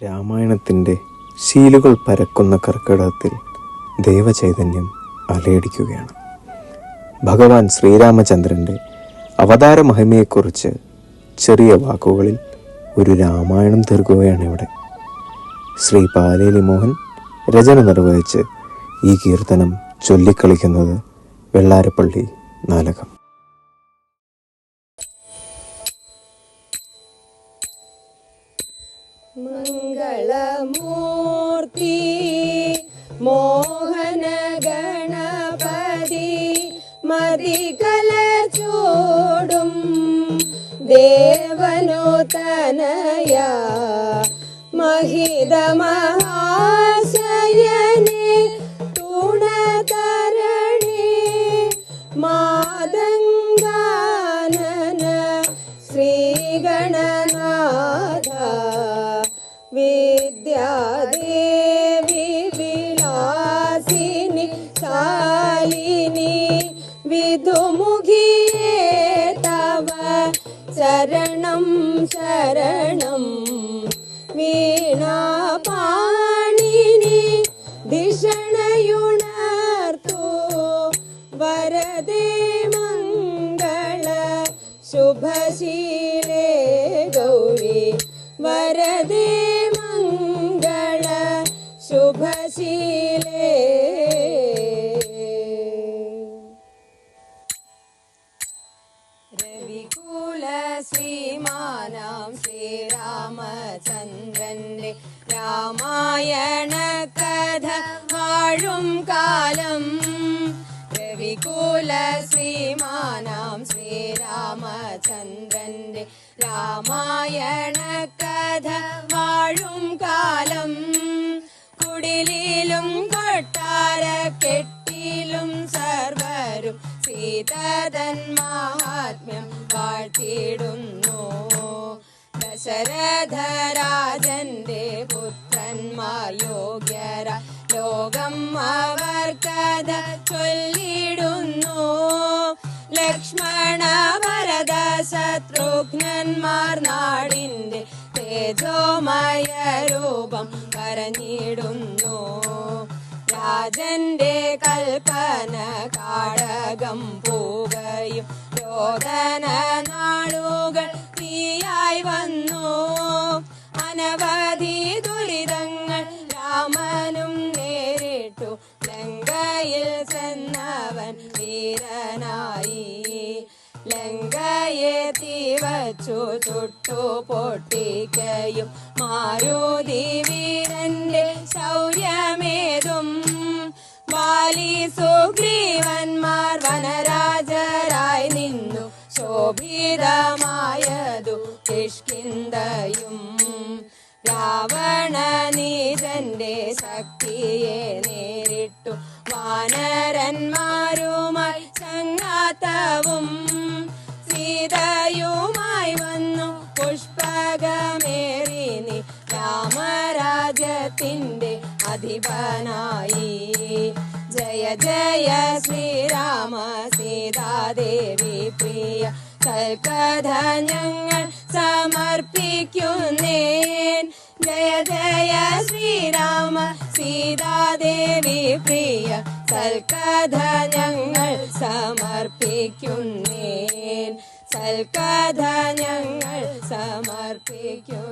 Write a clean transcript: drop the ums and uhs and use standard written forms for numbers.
രാമായണത്തിൻ്റെ ശീലുകൾ പരക്കുന്ന കർക്കിടകത്തിൽ ദേവചൈതന്യം അലയടിക്കുകയാണ്. ഭഗവാൻ ശ്രീരാമചന്ദ്രൻ്റെ അവതാര മഹിമയെക്കുറിച്ച് ചെറിയ വാക്കുകളിൽ ഒരു രാമായണം തീർക്കുകയാണ് ഇവിടെ. ശ്രീ പാലേലി മോഹൻ രചന നിർവഹിച്ച് ഈ കീർത്തനം ചൊല്ലിക്കളിക്കുന്നത് വെള്ളാരപ്പള്ളി നാലകം. മംഗളമൂർത്തി മോഹന ഗണപതി മതികല ചൂടും ദേവനു തനയ മഹിത മഹാശയനെ തുണതരണി മാതംഗാനന ശ്രീഗണനാഥ വിദ്യാദേവി വിലാസിനി ശാലിനി വിധുമുഖിയേ തവ ശരണം ശരണം വീണാപാണിനി ധിഷണയുണർത്തു വരദേ മംഗള ശുഭശീലേ ഗൗരി വരദേ മംഗള ശുഭശീലേ. രവികുല ശ്രീമാനാം ശ്രീരാമചന്ദ്രന്റെ രാമായണ കഥ വാഴും കാലം. രവികുല ശ്രീമാനാം ശ്രീരാമചന്ദ്രന്റെ രാമായണ കഥ വാഴും കാലം. കുടിലിലും കൊട്ടാര കെട്ടിലും സർവരും സീതതൻ മഹാത്മ്യം വാഴ്ത്തിയിടുന്നു. ദശരഥ രാജന്റെ പുത്രന്മാർ യോഗ്യര ലോകം അവർ കഥ ചൊല്ലിടുന്നു. ലക്ഷ്മണ ഭരത ശത്രുഘ്നന്മാർ നാടിന്റെ തേജോമയ രൂപം പറഞ്ഞിടുന്നു. രാജന്റെ കൽപ്പന കാടകം പൂകയും രോദന നാളുകൾ തീയായി വന്നു. അനവധി ദുരിതങ്ങൾ രാമനും നേരിട്ടു. ലങ്കയിൽ ചെന്നവൻ വീരനായി. ലങ്കയെ തീവച്ചു ചുട്ടു പൊട്ടിക്കയും മാരുതി വീരന്റെ ശൗര്യമേതും. ബാലി സുഗ്രീവന്മാർ വനരാജരായി നിന്നു. ശോഭിതമായതു കിഷ്കിന്ധയും. രാവണ നീചന്റെ ശക്തിയെ നേരിട്ടു. വാനരന്മാരുമായി സംഘാതവും. സീതയുമായി വന്നു പുഷ്പകമേറി നീ രാമരാജ്യത്തിന്റെ അധിപനായി. ജയ ജയ ശ്രീരാമ സീതാദേവി പ്രിയ കൽക്കഥ ഞങ്ങൾ സമർപ്പിക്കുന്നേൻ. ജയ ജയ ശ്രീരാമ സീതാദേവി പ്രിയ സൽക്കഥ ഞങ്ങൾ സമർപ്പിക്കുന്നേൻ. സൽക്കഥ ഞങ്ങൾ സമർപ്പിക്കുന്നേൻ.